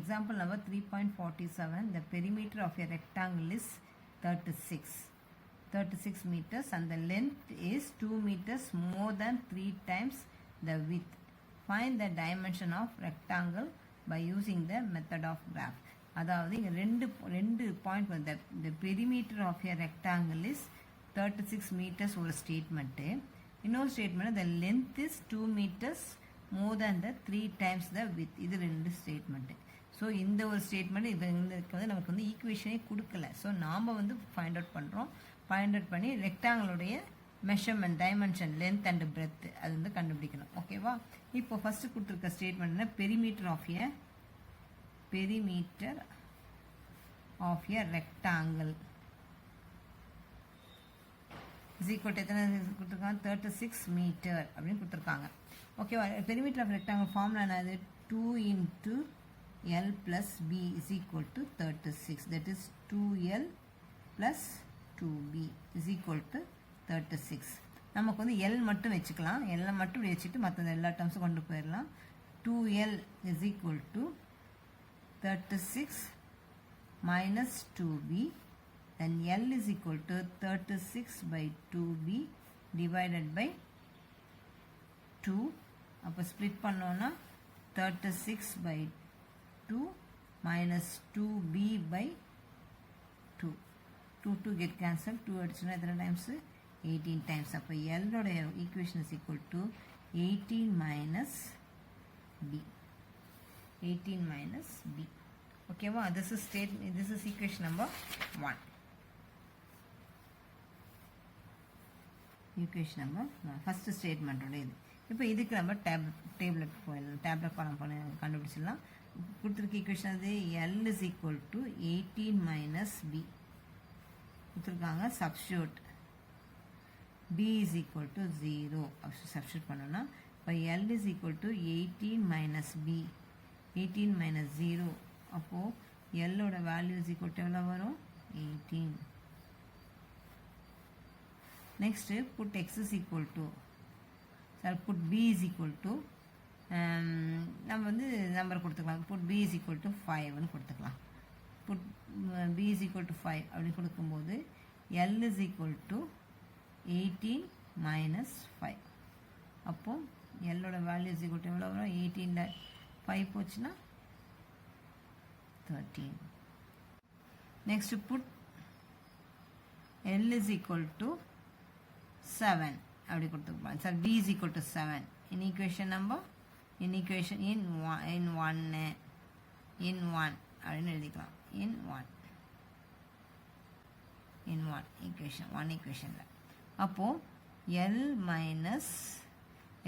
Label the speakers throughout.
Speaker 1: example number 3.47, the perimeter of a rectangle is 36 meters and the length is 2 meters more than 3 times the width. Find the dimension of rectangle by using the method of graph. அதாவது இங்கே ரெண்டு point வந்து the perimeter of a rectangle is 36 meters ஒரு statement. இன்னொரு statement the length is 2 meters more than the 3 times the width. இது ரெண்டு statement. So இந்த ஒரு ஸ்டேட்மெண்ட் இது வந்து நமக்கு வந்து ஈக்குவேஷனே கொடுக்கல. ஸோ நாம் வந்து ஃபைண்ட் அவுட் பண்ணுறோம். ஃபைண்ட் அவுட் பண்ணி ரெக்டாங்கிளுடைய measurement dimension length and breadth அது வந்து கண்டுபிடிக்கணும். ஓகேவா? இப்போ ஃபஸ்ட்டு கொடுத்துருக்க ஸ்டேட்மெண்ட்னா perimeter of a rectangle is equal to எத்தனை கொடுத்துருக்காங்க 36 மீட்டர் அப்படின்னு கொடுத்துருக்காங்க. ஓகேவா? பெரிமீட்டர் ஆஃப் ரெக்டாங்கிள் ஃபார்முலா என்னது 2 into L plus B is equal to 36. That is 2L plus 2B is equal to 36. நமக்கு வந்து L மட்டும் வச்சுக்கலாம். L மட்டும் வச்சுட்டு மற்ற எல்லா டேர்ம்ஸும் கொண்டு போயிடலாம். 2L is equal to 36 minus 2B. Then L is equal to 36 by 2B divided by 2. அப்போ ஸ்ப்ளிட் பண்ணோன்னா 36 by 2 minus 2B by 2. 2 get cancelled. 2 அடிச்சுன்னா எத்தனை டைம்ஸு 18 times. அப்போ Lோடைய equation is equal to 18 minus B. 18 minus B. ஓகேவா? this is equation number 1. equation number 1 first ஸ்டேட்மெண்ட்டோட இது. இப்போ இதுக்கு நம்ம டேப்லெட் காலம் கண்டுபிடிச்சிடலாம். கொடுத்துருக்க ஈக்குவேஷன் அது L is equal to 18 minus B கொடுத்துருக்காங்க. Substitute B is equal to 0 substitute பண்ணோன்னா இப்போ L is equal to 18 minus B 18 minus 0 அப்போது Lோட வேல்யூ is equal to எவ்வளோ வரும் 18. Next put X is equal to put B is equal to நம்ம வந்து number கொடுத்துக்கலாம். put B is equal to 5ன்னு கொடுத்துக்கலாம். put B is equal to 5 அப்படின்னு கொடுக்கும்போது L is equal to 18 minus 5. அப்போது Lோட value is equal to எவ்வளோ வரும் 18ல் 5 போச்சுன்னா 13. Next put L is equal to 7 அப்படி கொடுத்துருப்பாங்க. Sir B is equal to 7 in equation number in 1 அப்படின்னு எழுதிக்கலாம். in 1 equationல அப்போது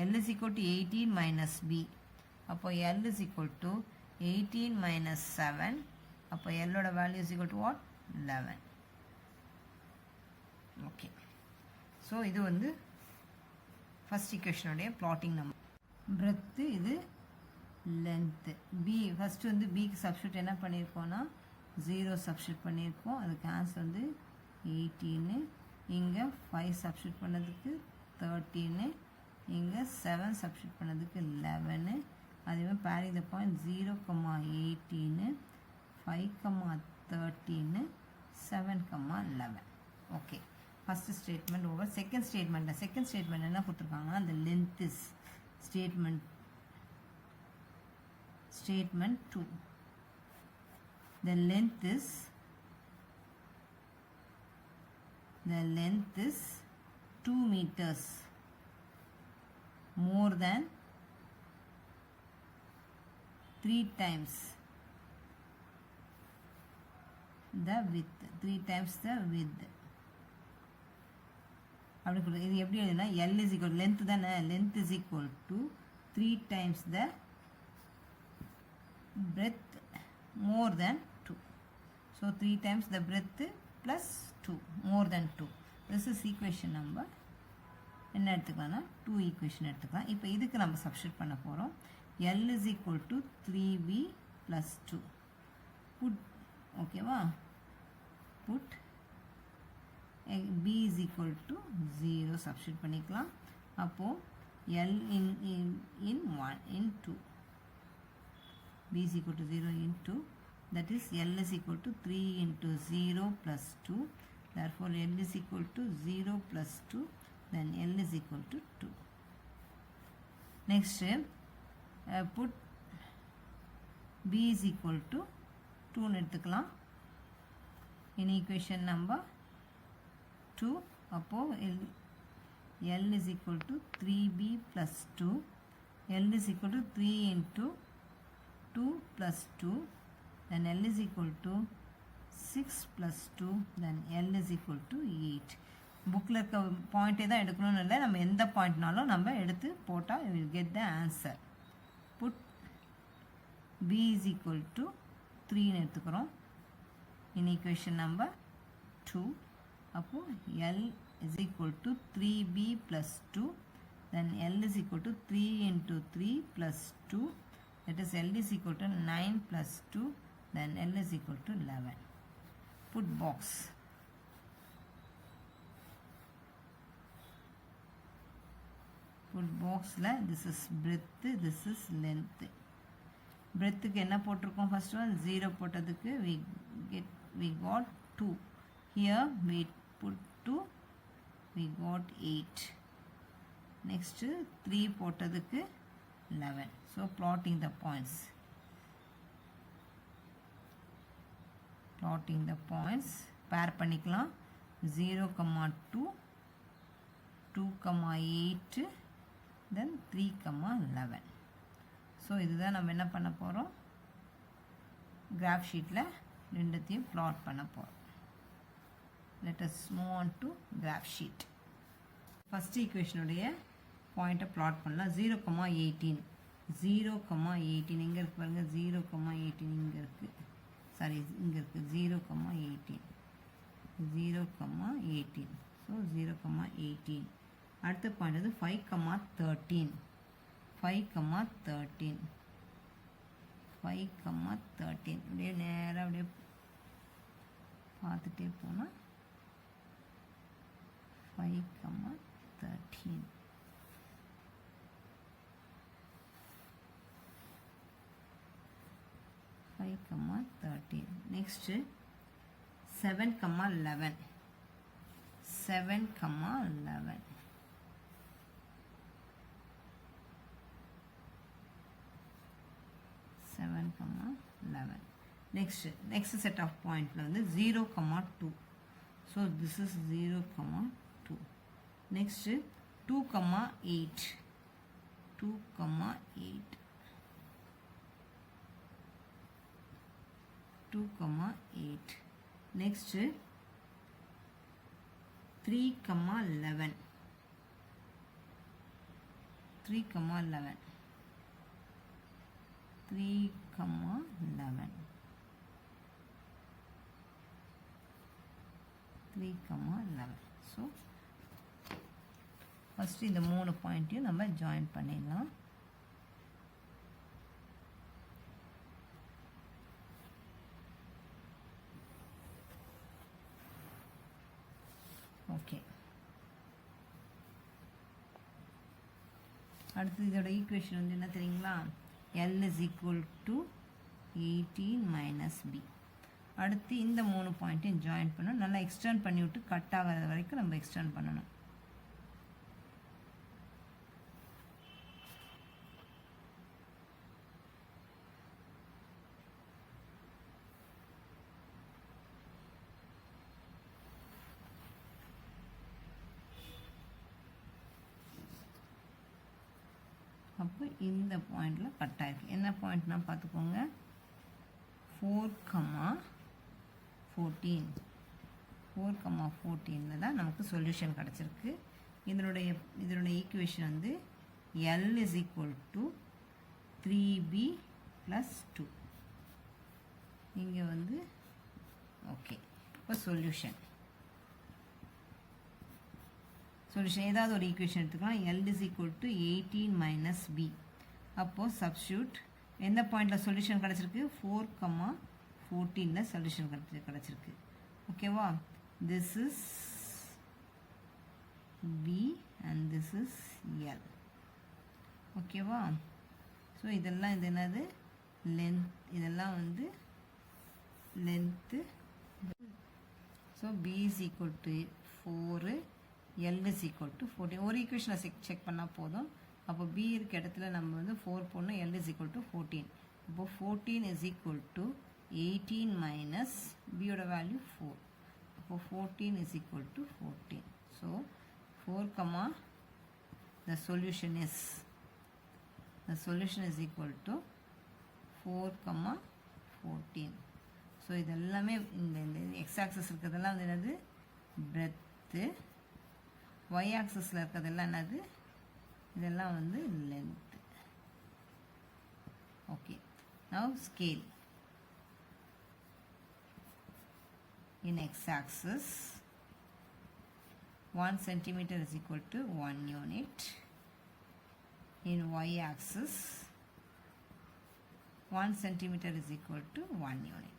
Speaker 1: L is equal to 18 minus B. அப்போது L is equal to 18 minus 7. அப்போ Lோட value is equal to what 11. Okay. So இது வந்து ஃபஸ்ட் ஈக்குவேஷனுடைய பிளாட்டிங் நம்பர். பிரெத்து இது லென்த்து. பி ஃபஸ்ட்டு வந்து பிக்கு சப்ஸ்டியூட் என்ன பண்ணியிருக்கோன்னா 0 சப்ஸ்டியூட் பண்ணியிருக்கோம். அதுக்கு ஆன்சர் வந்து 18. இங்கே 5 சப்ஸ்டியூட் பண்ணதுக்கு 13. இங்கே 7 சப்ஸ்டியூட் பண்ணதுக்கு 11. அதேமாதிரி bearing the point 0,18 5,13 7,11. Okay. First statement over. Second statement என்ன கொடுத்துருக்காங்கன்னா அந்த length is statement 2. the length is 2 meters more than 3 times the width. 3 times the width. அப்படி கொடுத்து இது எப்படி எழுதுனா L is equal length தானே. length is equal to 3 times the breadth more than 2. So 3 times the breadth plus 2 more than 2. This is equation number என்ன எடுத்துக்கலாம்னா 2 equation எடுத்துக்கலாம். இப்போ இதுக்கு நம்ம சப்ஸ்டியூட் பண்ண போகிறோம். L is equal to 3B plus 2. Put ஓகேவா put B is equal to 0 substitute பண்ணிக்கலாம். அப்போது L in 2 b is equal to 0 into, that is L is equal to 3 into 0 plus 2. Therefore, L is equal to 0 plus 2, then L is equal to 2. Next, put b is equal to 2 எடுத்துக்கலாம். In equation number 2, அப்போ L is equal to 3b plus 2. L is equal to 3 into 2 plus 2. Then L is equal to 6 plus 2. Then L is equal to 8. புக்கில் இருக்க பாயிண்ட்டே தான் எடுக்கணும்னு இல்லை, நம்ம எந்த பாயிண்ட்னாலும் நம்ம எடுத்து போட்டால் we will get the answer. Put b is equal to 3ன்னு எடுத்துக்கிறோம். In equation number 2, அப்போ L is equal to 3b plus 2. Then L is equal to 3 into 3 plus 2. That is L is equal to 9 plus 2. Then L is equal to 11. Put box. Put box la, this is breadth, this is length. Breadth க்கு என்ன போட்டிருக்கோம்? First one 0 போட்டதுக்கு we got 2. Here we put 2, we got 8. Next 3 போட்டதுக்கு 11. So plotting the points. Plotting the points. Pair பண்ணிக்கலாம். 0, 2, 2, 8, then 3, 11. So இதுதான் நம்ம என்ன பண்ண போறோம்? Graph sheetல ரெண்டுத்தையும் plot பண்ண போறோம். Let us move on to graph sheet. First equation உடைய point plot பண்ணலாம். 0, 18. 0, 18 எங்க இருக்கு பாருங்க. 0, 18 இங்க இருக்கு. சாரி இங்க இருக்கு. 0, 18. 0, 18. So 0, 18. அடுத்த பாயிண்ட் வந்து 5, 13. 5, 13. 5, 13. அப்படியே நேரா அப்படியே பார்த்துட்டே போனா 5, 13. 5, 13. Next 7, 11. 7, 11. 7, 11. Next set of point வந்து 0, 2. So this is 0, 2. Next 2, 8. 2, 8. 2, 8. Next 3, 11. 3, 11. 3, 11. 3, 11. So first இந்த மூணு பாயிண்ட்டையும் நம்ம ஜாயின் பண்ணிடலாம். ஓகே, அடுத்து இதோட ஈக்குவேஷன் வந்து என்ன தெரியுங்களா? L is equal to 18 minus b. அடுத்து இந்த மூணு பாயிண்ட்டையும் ஜாயின் பண்ணணும். நல்லா எக்ஸ்டெண்ட் பண்ணி விட்டு கட் ஆகாத வரைக்கும் நம்ம எக்ஸ்டெண்ட் பண்ணணும். அப்போ இந்த பாயிண்டில் கட் ஆகிருக்கு. என்ன பாயிண்ட்னா பார்த்துக்கோங்க, 4, 14. 4, 14 தான் நமக்கு சொல்யூஷன் கிடச்சிருக்கு. இதனுடைய ஈக்குவேஷன் வந்து L is equal to 3b plus 2. இங்கே வந்து ஓகே. இப்போ சொல்யூஷன் ஏதாவது ஒரு ஈக்குவேஷன் எடுத்துக்கலாம். L is equal to 18 minus b. அப்போது சப்ஸ்டியூட் எந்த பாயிண்டில் சொல்யூஷன் கிடச்சிருக்கு? 4, 14 சொல்யூஷன் கிடச்சிருக்கு. ஓகேவா? This is b and this is L. ஓகேவா? ஸோ இதெல்லாம் இது என்னது? length இதெல்லாம் வந்து length. So b is equal to 4, L is equal to 14. ஒரு ஈக்குவேஷனை செக் பண்ணால் போதும். அப்போ b இருக்க இடத்துல நம்ம வந்து 4 போடணும், L is equal to 14. இப்போ 14 is equal to 18 minus b ஓட வேல்யூ 4. அப்போ 14 is equal to 14. So 4 comma the solution is equal to 4 comma 14. So இதெல்லாமே இந்த எக்ஸ் ஆக்சஸ் இருக்கிறதெல்லாம் வந்து என்னது பிரெத்து, ஒய் ஆக்சஸில் இருக்கிறதெல்லாம் என்னது இதெல்லாம் வந்து length. Okay, now scale. In x-axis 1 centimeter is equal to 1 unit. In y-axis 1 centimeter is equal to 1 unit.